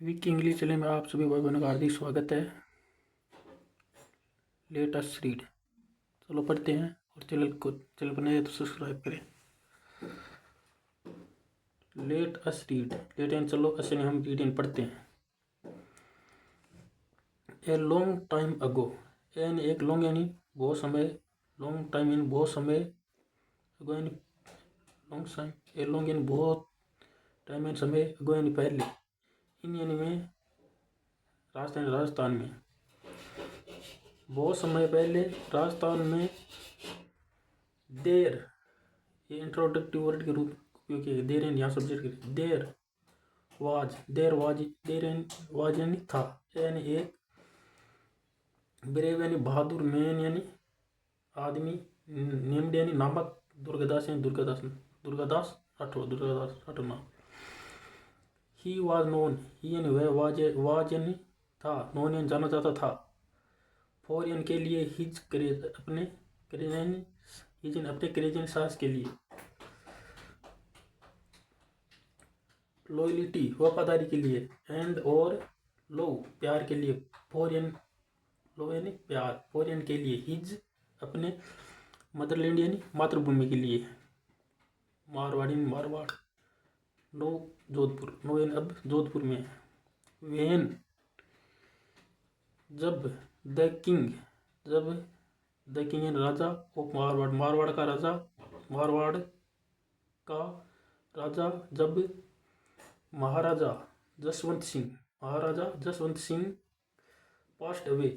Week English channel में आप सभी भाई बहनों का हार्दिक स्वागत है। Late us read. चलो पढ़ते हैं और चैनल पर नए हैं तो सब्सक्राइब करें। Let us read. Let and चलो, अस यानी हम, रीड एंड पढ़ते हैं। ए लॉन्ग टाइम अगो, यानी एक लॉन्ग यानी बहुत समय, लॉन्ग टाइम यानी बहुत समय, अगो यानी लॉन्ग टाइम, ए लॉन्ग यानी बहुत टाइम यानी समय, अगो यानी पहले, इन यानी में, राजस्थान में, बहुत समय पहले राजस्थान में, देर, ये इंट्रोडक्टिव वर्ड के रूप उपयोग किया। देर एंड यहाँ सब्जेक्ट के, there was, there and was यानी था, यानी एक, ब्रेव यानी बहादुर, मैन यानी आदमी, नेम्ड यानी नामक, दुर्गादास यानी दुर्गादास राठौर नाम। ही वाज नोन, ही यानी वह, वाज यानी था, नोन यानी जाना जाता था, फॉर यानी के लिए, हिज करेज अपने, करेज यानी हिज अपने करेज यानी साहस के लिए, लॉयलिटी वफादारी के लिए, एंड और लो प्यार के लिए, फॉर यानी लो यानी प्यार, फॉर यानी के लिए, हिज अपने, मदरलैंड यानी मातृभूमि के लिए, मारवाड़, नो जोधपुर, नो यानी अब जोधपुर में, वेन जब, द किंग यानी राजा ऑफ मारवाड़ का राजा जब, महाराजा जसवंत सिंह पास्ट अवे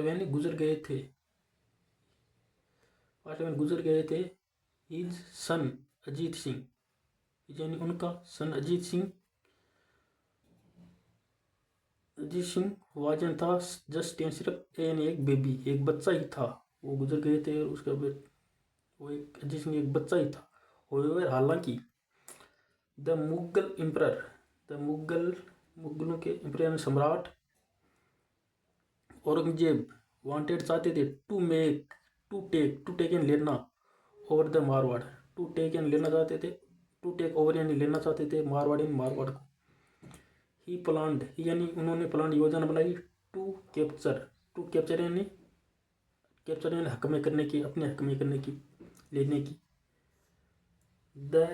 यानी गुजर गए थे, हिज सन अजीत सिंह, यानी उनका सन अजीत सिंह वाजन था, जस्ट यानी सिर्फ, यानी एक बेबी, एक बच्चा ही था, वो गुजर गए थे, और उसका वो एक अजीत सिंह एक बच्चा ही था। होवेवर हालांकि, द मुगल एम्परर, मुगलों के एम्परर सम्राट औरंगजेब वांटेड चाहते थे, टू टेक एन लेना, over the Marwar, to take an लेना चाहते थे, टू टेक ओवर यानी लेना चाहते थे, मारवाड़ को। ही प्लान्ड यानी उन्होंने प्लान योजना बनाई, टू कैप्चर यानी हक में करने की, अपने हक में करने की, लेने की, द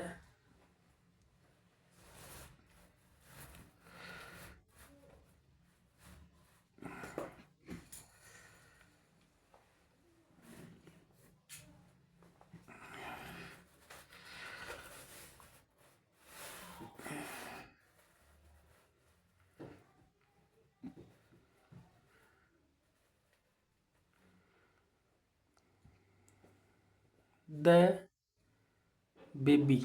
बेबी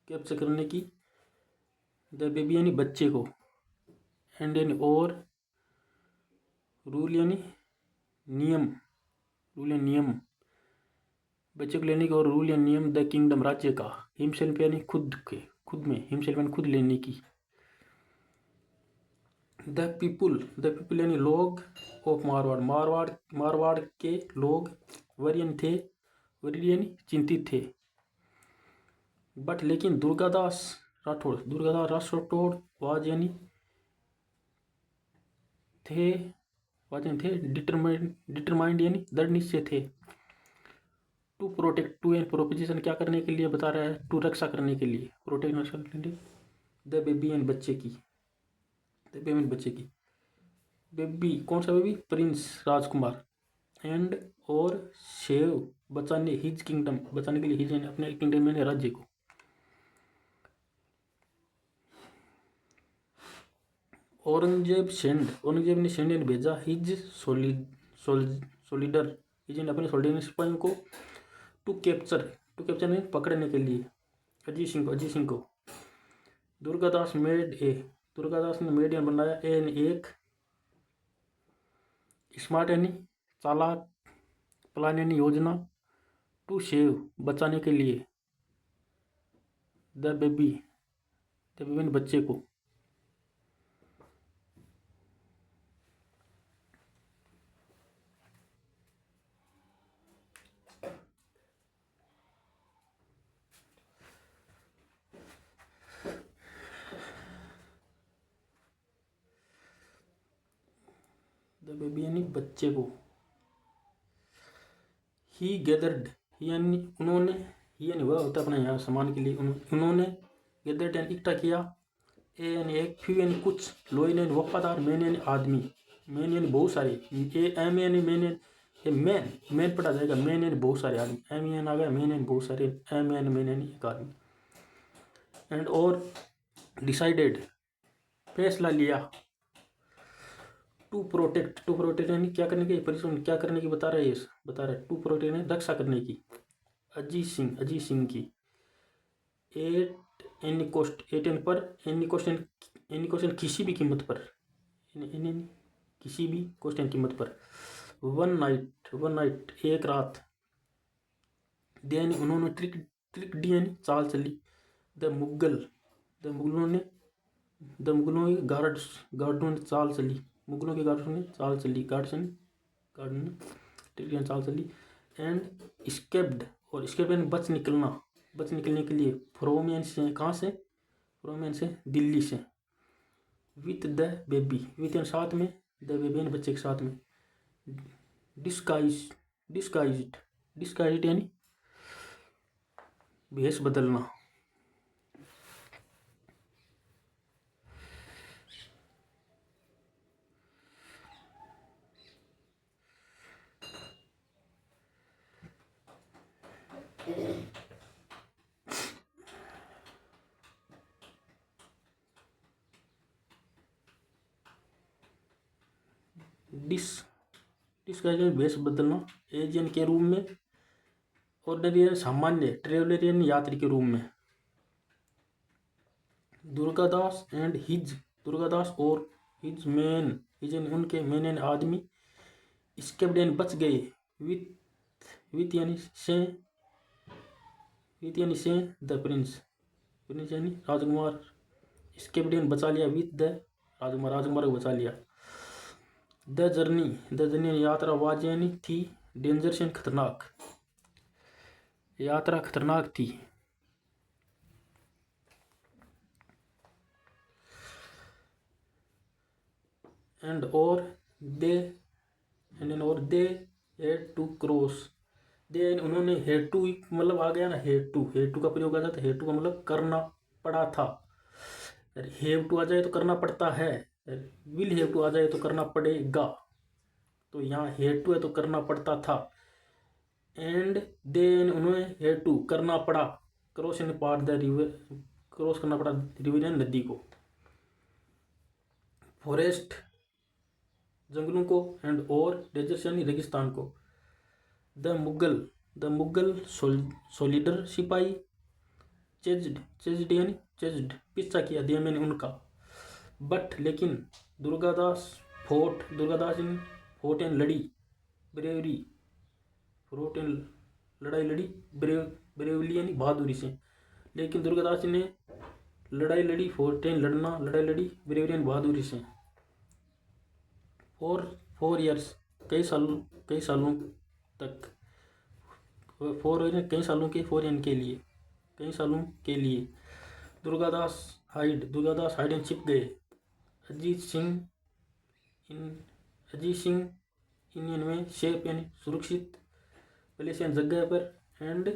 कैप्चर करने की, द बेबी यानी बच्चे को, एंड यानी और, रूल यानी नियम, बच्चे को लेने की, और रूल या नियम, द किंगडम राज्य का, हिमसेल्फ यानी खुद में, हिमसेल्फ यानी खुद लेने की, द पीपुल यानी लोग, ऑफ मारवाड़ के लोग, वरीड यानी चिंतित थे, बट लेकिन दुर्गादास राठौड़ वाज यानी थे डिटरमाइंड यानी दृढ़ निश्चय थे, to protect, to and proposition क्या करने के लिए बता रहा है, टू रक्षा करने के लिए, प्रोटेक्ट रक्षा करने के लिए, द बेबी एंड बच्चे की, बेबी कौन सा बेबी, प्रिंस राजकुमार, एंड और सेव बचाने, हिज किंगडम बचाने के लिए, हिज अपने किंगडम यानी राज्य को, औरंगजेब ने सेंड यानी भेजा, हिज सोल्डियर, हिज अपने सोल्डियर सिपाहियों को, टू कैप्चर यानी पकड़ने के लिए, अजीत सिंह को, दुर्गादास ने मेड यानी बनाया, एन एक, स्मार्ट यानी चालाक, प्लान यानी योजना, टू सेव बचाने के लिए, द बेबी यानी बच्चे को, द बेबी यानी बच्चे को। ही गैदर्ड यानी उन्होंने, ही यानी वह होता है अपने यहाँ सामान के लिए, उन्होंने, गैदर्ड यानी इकट्ठा किया, ए यानी एक, फ्यू यानी कुछ, लोइन यानी वफादार, मैन यानी आदमी, मैन यानी बहुत सारे, एम यानी मैन, ये मैन मैन पढ़ा जाएगा, मैन यानी बहुत सारे आदमी, एम यानी आ गया, मैन यानी बहुत सारे, एम यानी मैन यानी एक आदमी। एंड और डिसाइडेड फैसला लिया, टू प्रोटेक्ट यानी क्या करने की, परिश्रम क्या करने की बता रहा है, ये बता रहा है, टू प्रोटेक्ट यानी रक्षा करने की, अजीत सिंह की, at any cost, at an पर, एनी कॉस्ट किसी भी कीमत पर, किसी भी कॉस्ट एन कीमत पर, वन नाइट एक रात, देन उन्होंने ट्रिक डी यानी चाल चली, द मुगलों की गार्डों ने चाल चली, मुगलों के गार्डों ने चाल चली, गार्डन ने ट्रिक यानी चाल चली, एंड स्केप्ड, और स्केप्ड यानी बच निकलने के लिए, फ्रॉम यानी से, कहाँ से, फ्रॉम यानी से, दिल्ली से, विथ द बेबी, विथ यानी साथ में, द बेबी यानी बच्चे के साथ में, डिस्गाइज्ड यानी भेष बदलना। डिस्गाइज यानी भेष बदलना, एजियन के रूप में, ऑर्डिनरी यानी सामान्य, ट्रेवलर यानी यात्री के रूप में, दुर्गादास और हिज यानी उनके, मैन यानी आदमी, स्केप्ड यानी बच गए, विथ यानी से द प्रिंस यानी राजकुमार, स्केप्ड यानी बचा लिया, विथ द राजकुमार को बचा लिया, द जर्नी यानी यात्रा, वाज यानी थी, डेंजरस यानी खतरनाक, यात्रा खतरनाक थी, एंड और दे हैड टू क्रॉस, दे उन्होंने, हैड टू मतलब आ गया ना, हैड टू का प्रयोग आ जाता है, हैड टू का मतलब करना पड़ा था, हैव टू आ जाए तो करना पड़ता है, विल हैव टू आ जाए तो करना पड़ेगा, तो यहाँ हैड टू है तो करना पड़ता था, एंड देन उन्होंने हैड टू करना पड़ा, क्रॉस यानी पार द रिवर, क्रॉस करना पड़ा रिवर यानी नदी को, फॉरेस्ट जंगलों को, एंड और डेजर्ट यानी रेगिस्तान को, द मुगल सोल्जर सिपाही, चेज्ड यानी पीछा किया, दिया मैंने उनका, बट लेकिन, दुर्गादास यानी लड़ी, ब्रेवरी, फोर्ट यानी लड़ाई लड़ी, ब्रेवली यानी बहादुरी से, लेकिन दुर्गादास ने लड़ाई लड़ी, फोर्ट यानी लड़ना, लड़ाई लड़ी, ब्रेवरी यानी बहादुरी से, फोर ईयर्स कई सालों तक, कई सालों के, फोर यानी के लिए, कई सालों के लिए, दुर्गादास हाइड एंड छिप गए, अजीत सिंह इन में, शेप यानी सुरक्षित, प्लेस यानी जगह पर, एंड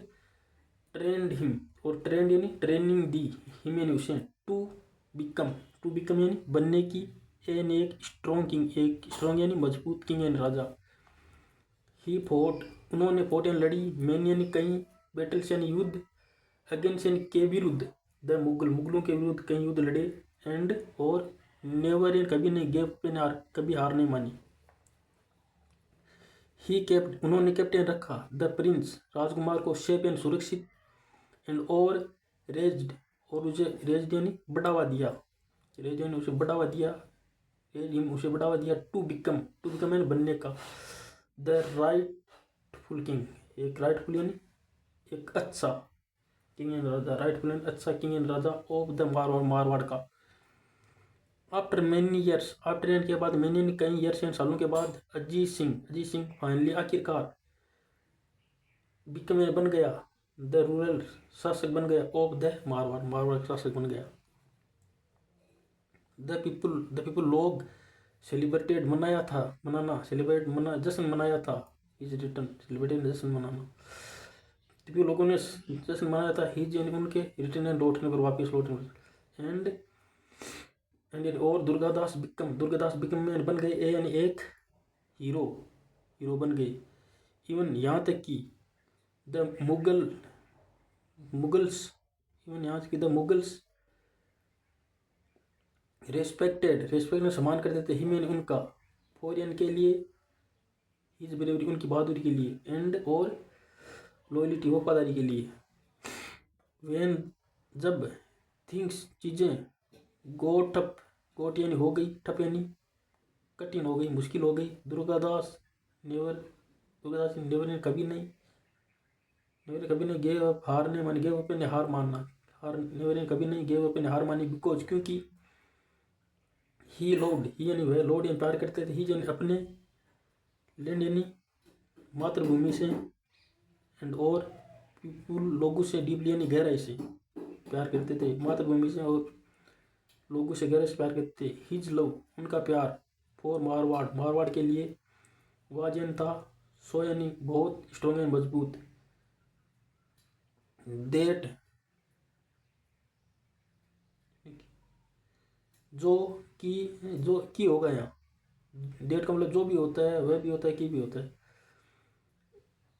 ट्रेंड हिम, और ट्रेंड यानी ट्रेनिंग दी, हिम यानी उसे, टू बिकम यानी बनने की, एन एक स्ट्रॉन्ग यानी मजबूत, किंग यानी राजा, ही फोर्ट उन्होंने, फोर्ट यानी लड़ी, मैन यानी कई, बैटल्स यानी युद्ध, अगेंस्ट यानी के विरुद्ध, द मुगलों के विरुद्ध कई युद्ध लड़े, एंड और नेवर यानी कभी नहीं, गेव पे कभी हार नहीं मानी, ही केप्ट उन्होंने कैप्टन रखा, द प्रिंस राजकुमार को, सेफ यानी सुरक्षित, एंड और रेज्ड और उसे, रेज्ड यानी बढ़ावा दिया, रेज यानी उसे बढ़ावा दिया, उसे बढ़ावा दिया, टू बिकम यानी बनने का, द राइटफुल किंग, एक राइटफुल यानी एक अच्छा, किंग एंड राजा, राइटफुल यानी अच्छा, king and Raja, of the Marwar का, आफ्टर मैनी ईयर्स, आफ्टर यानी के बाद, मैनी यानी कई, ईयर्स यानी सालों के बाद, अजीत सिंह फाइनली आखिरकार, बिकम यानी बन गया, द रूरल शासक बन गया, ऑफ द मारवाड़ का शासक बन गया, द पीपुल लोग सेलिब्रेटेड मनाया था, मनाना, सेलिब्रेट मना, जश्न मनाया था, इज रिटर्न, सेलिब्रेटेड जश्न मनाना। तो लोगों ने जश्न मनाया था, हिज यानी उनके, रिटर्न यानी लौटने पर, वापस लौटने पर। एंड और दुर्गादास बिकम में बन गए, ए यानी एक, हीरो बन गए। इवन यहाँ तक कि द मुगल्स इवन यहाँ तक कि द मुगल्स रेस्पेक्ट में सम्मान करते थे, हिम यानी उनका, फॉर यानी के लिए, हिज ब्रेवरी उनकी बहादुरी के लिए, एंड और लॉयल्टी वफादारी के लिए। वेन जब थिंग्स चीज़ें गोट यानी हो गई, ठप यानी कठिन हो गई, मुश्किल हो गई। दुर्गादास नेवर कभी नहीं, गेव अप, हारने मानी, गेव अप ने हार मानना, नेवर कभी नहीं गेव अप ने हार मानी, बिकॉज क्योंकि ही यानी वह लॉर्ड यानी प्यार करते थे, ही यानी अपने, लैंड यानी मातृभूमि से, एंड और पीपुल लोगों से, डीपली यानी गहराई से प्यार करते थे, मातृभूमि से और लोगों से गहराई से प्यार करते थे। हिज लव उनका प्यार, फॉर मारवाड़ के लिए, वाज यानी था, सो यानी बहुत, स्ट्रॉन्ग यानी मजबूत, देट जो की होगा यहाँ, डेट का मतलब जो भी होता है, वह भी होता है, की भी होता है।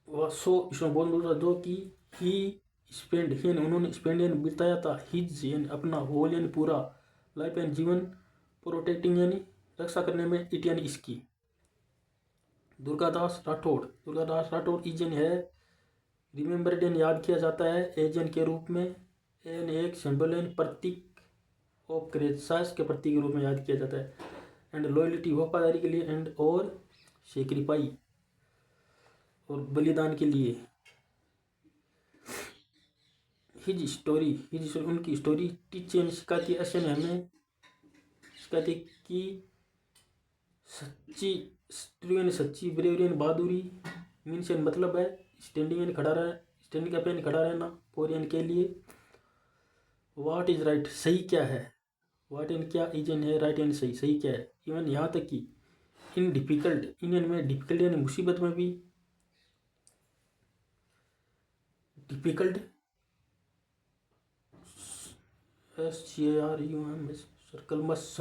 वह सो इसमें बोल दूसरा, जो कि ही स्पेंड, यानी उन्होंने, स्पेंड यानी बिताया था, हिज यानी अपना, होल यानी पूरा, लाइफ यानी जीवन, प्रोटेक्टिंग यानी रक्षा करने में, इट यानी इसकी। दुर्गादास राठौड़ इज यानी है, रिमेंबर्ड यानी याद किया जाता है, एज यानी के रूप में, एन एक सिंबल यानी प्रतीक, ऑफ करेज साहस के प्रतीक के रूप में याद किया जाता है, एंड लॉयल्टी वफादारी के लिए, एंड और सेक्रीफाई और बलिदान के लिए। हिज स्टोरी उनकी स्टोरी, टीच यानी सिखाती है, असन हमें सिखाती है कि सच्ची, यानी सच्ची, ब्रेवरी यानी बहादुरी, मीन्स यानी मतलब है, स्टैंडिंग यानी खड़ा रहे, स्टैंडिंग अप यानी खड़ा रहना, फॉर यानी के लिए, व्हाट इज राइट सही क्या है, व्हाट यानी क्या, इज यानी है, राइट यानी सही क्या है। इवन यहाँ तक कि इन डिफिकल्ट, में डिफिकल्ट यानी मुसीबत में भी, डिफिकल्ट सर्कलमस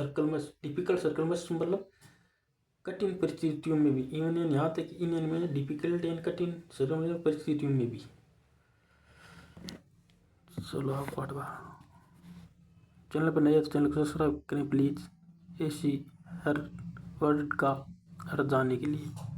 डिफिकल्ट सर्कलमस मतलब कठिन परिस्थितियों में भी, इवन यहाँ तक इन में डिफिकल्ट एंड कठिन परिस्थितियों में भी। चलो पाठवा चैनल पर नए तो चैनल को सब्सक्राइब करें प्लीज़, ऐसी हर वर्ड का अर्थ जानने के लिए।